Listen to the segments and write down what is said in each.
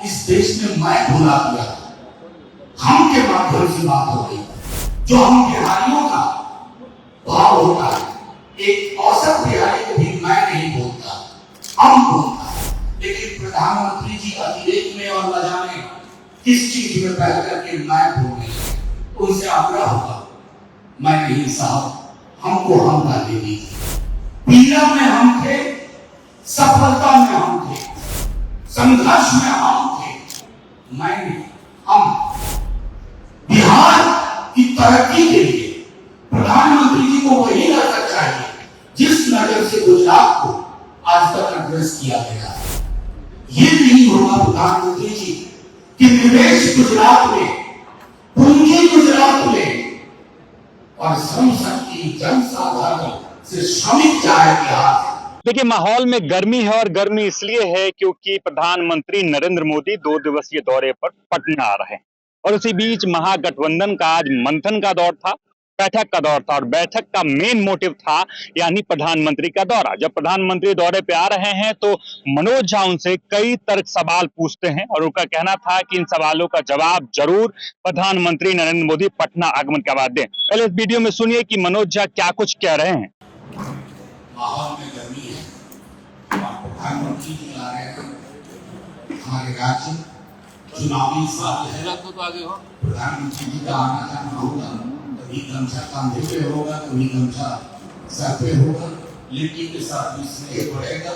इस देश में मैं भुला दिया, हम के माध्यम से बात हो रही, जो हम बिहारियों का भाव होता है। एक औसत बिहारी को भी मैं नहीं बोलता, हम बोलता है। लेकिन प्रधानमंत्री जी अतिरेक में और न जाने किस चीज में बह करके मैं बोलने लगे। उनसे आग्रह होगा, मैं नहीं साहब, हमको हम डाले दीजिए। पीड़ा में हम थे, सफलता में हम थे, संघर्ष में हम थे, मैं नहीं, हम। बिहार की तरक्की के लिए प्रधानमंत्री जी को वही नजर चाहिए जिस नजर से गुजरात को आज तक एड्रेस किया गया। ये नहीं होगा प्रधानमंत्री जी कि निवेश गुजरात में, पूंजी गुजरात में और श्रम शक्ति जनसाधारण से श्रमिक जाए बिहार। देखिए, माहौल में गर्मी है और गर्मी इसलिए है क्योंकि प्रधानमंत्री नरेंद्र मोदी 2 दिवसीय दौरे पर पटना आ रहे हैं और उसी बीच महागठबंधन का आज मंथन का दौर था, बैठक का दौर था और बैठक का मेन मोटिव था यानी प्रधानमंत्री का दौरा। जब प्रधानमंत्री दौरे पे आ रहे हैं तो मनोज झा उनसे कई तर्क सवाल पूछते हैं और उनका कहना था कि इन सवालों का जवाब जरूर प्रधानमंत्री नरेंद्र मोदी पटना आगमन के बाद दें। पहले इस वीडियो में सुनिए कि मनोज झा क्या कुछ कह रहे हैं। माहौल में गर्मी है और प्रधानमंत्री जी आ रहे हैं। हमारे राज्य चुनावी साल है, प्रधानमंत्री जी का आना जाना होगा। कभी गमछा कांधे पे होगा, कभी गमछा सर पे होगा, लिट्टी के साथ भी स्नेह बढ़ेगा।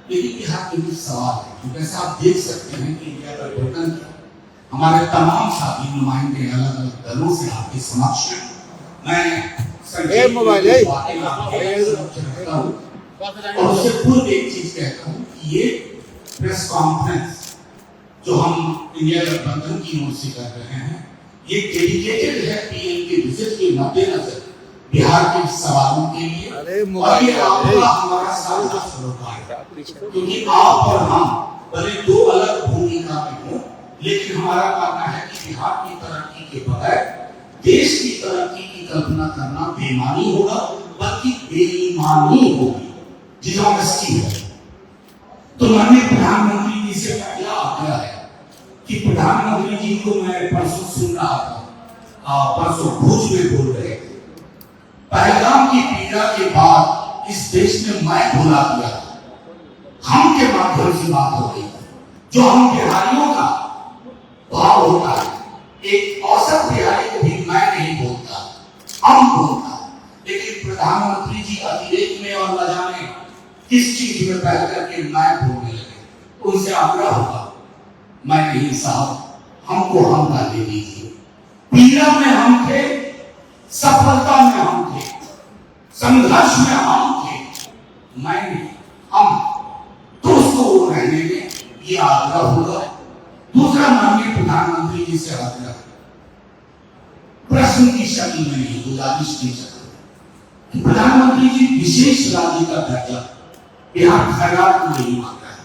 लेकिन बिहार के बीच सवाल है, जैसा आप देख सकते हैं कि इंडिया गठबंधन हमारे तमाम साथी नुमाइंदे अलग अलग दलों से आपके समक्ष हैं। मैं मोबाइल और उससे पूर्व एक चीज कहता हूँ कि ये प्रेस कॉन्फ्रेंस जो हम इंडिया गठबंधन की ओर से कर रहे हैं, ये डेडिकेटेड है पीएम के विजिट के मद्देनजर बिहार के सवालों के लिए। और ये आपका हमारा साझा सरोकार है, क्योंकि आप और हम भले दो अलग भूमिका में हो, लेकिन हमारा मानना है कि बिहार की तरक्की के बगैर देश की तरक्की की कल्पना करना बेईमानी होगा, बल्कि बेईमानी होगी, डिसऑनेस्टी है। तो माननीय प्रधानमंत्री जी से पहला आग्रह है कि प्रधानमंत्री जी को मैं परसों सुन रहा था, परसों भुज में बोल रहे थे, पहलगाम की पीड़ा के बाद इस देश में मैं भुला दिया, हम के माध्यम से बात हो रही, जो हम बिहारियों का भाव होता है। एक औसत बिहारी को भी मैं नहीं बोलता, हम बोलता। लेकिन प्रधानमंत्री जी अतिरेक में और न जाने किस चीज में बह करके मैं बोलने लगे। उनसे आग्रह होगा, मैं नहीं साहब, हमको हम डाले दीजिए। पीड़ा में हम थे, सफलता में हम थे, संघर्ष में हम थे, मैं नहीं, हम। तो उसको रहने में ये आग्रह होगा। दूसरा माननीय प्रधानमंत्री जी से आग्रह, प्रश्न की शक्ल में नहीं, गुजारिश की शक्ल में, प्रधानमंत्री जी विशेष राज्य का दर्जा बिहार खैरात को नहीं मांग रहा है।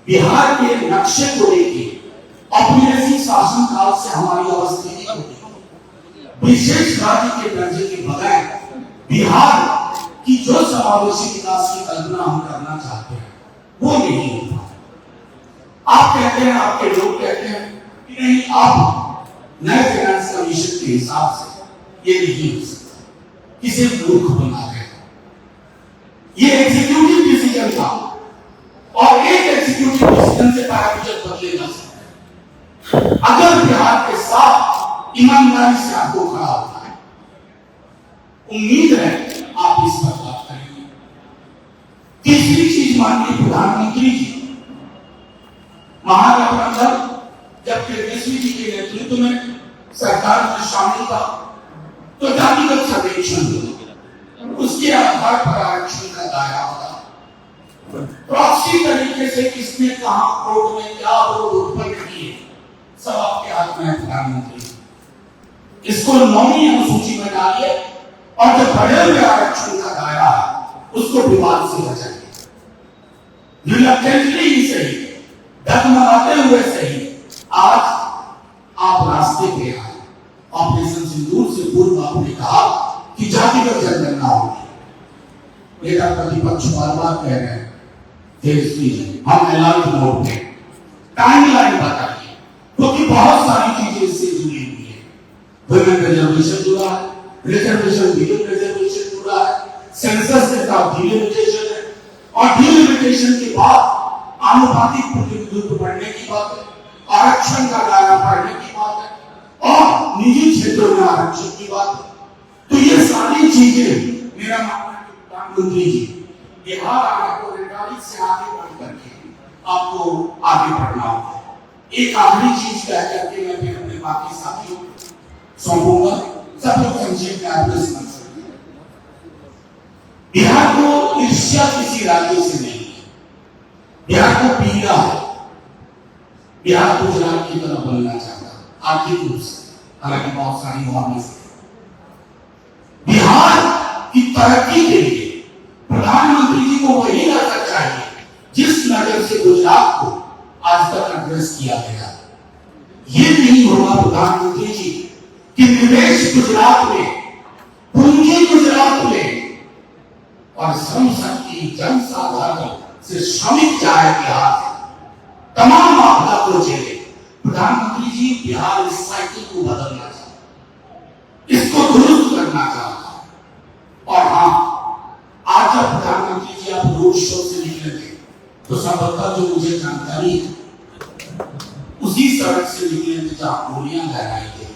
बिहार के नक्शे को लेकर औपनिवेशिक शासन काल से हमारी अवस्थिति होगी। विशेष राज्य के दर्जे के बगैर बिहार की जो समावेशी विकास की कल्पना हम करना चाहते हैं वो नहीं होगा। आप कहते हैं, आपके लोग कहते हैं कि नहीं, आप नए फाइनेंस कमीशन के हिसाब से ये नहीं हो सकता, किसे मूर्ख बना रहे। ये एग्जीक्यूटिव डिसीजन था और एक एग्जीक्यूटिव डिसीजन से पैरामीटर बदले जा सकते हैं। अगर बिहार के साथ ईमानदारी से आपको खड़ा होता है, उम्मीद है आप इस पर बात करेंगे। तीसरी चीज, माननीय प्रधानमंत्री जी, महागठबंधन जब तेजस्वी जी के नेतृत्व में सरकार में शामिल था तो जातिगत सर्वेक्षण हुआ, उसके आधार पर आरक्षण का दायरा होगा। प्रॉक्सी तरीके से किसने कहां कोर्ट में क्या विरोध उत्पन्न किए, सब आपके हाथ में है प्रधानमंत्री। इसको 9वीं अनुसूची में डालिए और जो बढ़े हुए आरक्षण का दायरा है उसको विवाद से बचाइए। रिलक्टेंटली ही सही, डगमगाते हुए सही, आज आप रास्ते पे आए। ऑपरेशन सिंदूर से पूर्व आपने कहा कि जातिगत जनगणना होगी, लेकिन प्रतिपक्ष बार बार कह रहे हैं तेजस्वी जी हम एलान मोड में टाइमलाइन बताइए, क्योंकि बहुत सारी चीजें इससे जुड़ी हुई है। वुमेन रिजर्वेशन जुड़ा है, रिजर्वेशन विमेन रिजर्वेशन जुड़ा है, सेंसस के साथ डिलिमिटेशन है, और डिलिमिटेशन के बाद आनुपातिक प्रतिनिधित्व बढ़ने की बात है, आरक्षण का दायरा बढ़ने की बात है, और निजी क्षेत्रों में आरक्षण की बात है। तो ये सारी चीजें मेरा मानना है कि प्रधानमंत्री जी बिहार आपको रिटायरिंग से आगे बढ़ करके आपको आगे बढ़ना होगा। एक आखिरी चीज कह करके मैं फिर अपने बाकी साथियों को सौंपूंगा। सब लोग संक्षेप में आपको समझ सकते हैं। बिहार को ईर्ष्या किसी राज्य से नहीं है, बिहार को पीड़ा है। बिहार गुजरात की तरह बनना चाहता आर्थिक रूप से, हालांकि बहुत सारी और मसले। बिहार की तरक्की के लिए प्रधानमंत्री जी को वही नजर चाहिए जिस नजर से गुजरात को आज तक एड्रेस किया गया। ये नहीं होगा प्रधानमंत्री जी कि निवेश गुजरात में, पूंजी गुजरात में, और श्रम शक्ति जनसाधारण से श्रमिक जाए बिहार से, तमाम आपदा को झेले। प्रधानमंत्री जी बिहार इस साइकिल को बदलना चाहते, इसको दुरुस्त करना चाहता। और हाँ, आज जब प्रधानमंत्री जी आप रोड शो से निकले थे तो संभवतः जो मुझे जानकारी है उसी सड़क से निकले थे जहां गोलियां लहराई गई।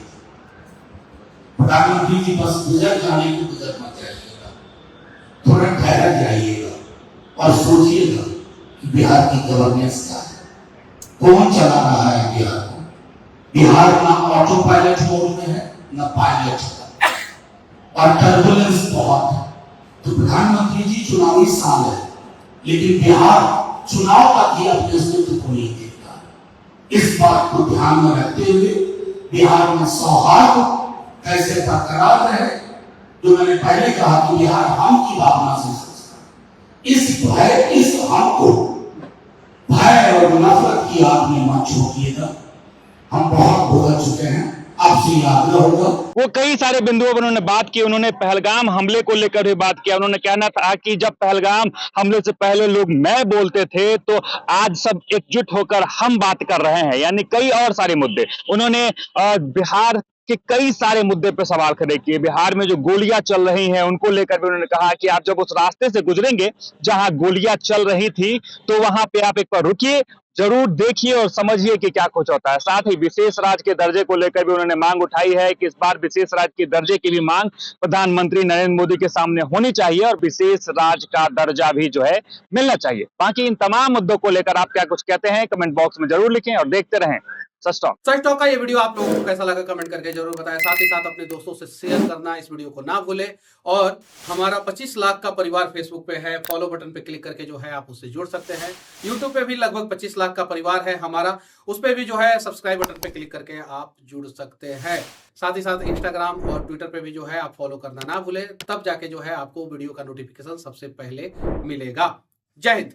प्रधानमंत्री जी बस गुजर जाने को गुजर मत जाइएगा, थोड़ा ठहर जाइएगा और सोचिएगा कि बिहार की गवर्नेंस क्या है, कौन चला रहा है बिहार को। बिहार ना ऑटो पायलट मोड में है ना पायलट, और टर्बुलेंस बहुत है। तो प्रधानमंत्री जी चुनावी साल है, लेकिन बिहार चुनाव का भी अपने अस्तित्व को नहीं देखता। इस बात को ध्यान में रखते हुए बिहार में सौहार्द कैसे बरकरार रहे, जो मैंने पहले कहा कि बिहार हम की भावना से सोचता, इस भय, इस हम को भय और नफरत की आग में मत झोंकिएगा। हम बहुत भुगत चुके हैं, आपसे याद होगा। वो कई सारे बिंदुओं पर उन्होंने बात की। उन्होंने पहलगाम हमले को लेकर भी बात किया। उन्होंने कहना था कि जब पहलगाम हमले से पहले लोग मैं बोलते थे, तो आज सब एकजुट होकर हम बात कर रहे हैं, यानी कई और सारे मुद्दे उन्होंने बिहार के कई सारे मुद्दे पर सवाल खड़े किए। बिहार में जो गोलियां चल रही हैं उनको लेकर भी उन्होंने कहा कि आप जब उस रास्ते से गुजरेंगे जहां गोलियां चल रही थी, तो वहां पे आप एक बार रुकिए, जरूर देखिए और समझिए कि क्या कुछ होता है। साथ ही विशेष राज्य के दर्जे को लेकर भी उन्होंने मांग उठाई है कि इस बार विशेष राज्य के दर्जे की भी मांग प्रधानमंत्री नरेंद्र मोदी के सामने होनी चाहिए और विशेष राज्य का दर्जा भी जो है मिलना चाहिए। बाकी इन तमाम मुद्दों को लेकर आप क्या कुछ कहते हैं, कमेंट बॉक्स में जरूर लिखें और देखते रहें सच टॉक का ये वीडियो आप लोगों को कैसा लगा कमेंट करके जरूर बताएं। साथ ही साथ अपने दोस्तों से शेयर करना इस वीडियो को ना भूलें। और हमारा 25 लाख का परिवार फेसबुक पे है, फॉलो बटन पे क्लिक करके जो है आप उससे जुड़ सकते हैं। यूट्यूब पे भी लगभग 25 लाख का परिवार है हमारा, उस पे भी जो है सब्सक्राइब बटन पे क्लिक करके आप जुड़ सकते हैं। साथ ही साथ इंस्टाग्राम और ट्विटर पे भी जो है आप फॉलो करना ना भूलें, तब जाके जो है आपको वीडियो का नोटिफिकेशन सबसे पहले मिलेगा। जय हिंद।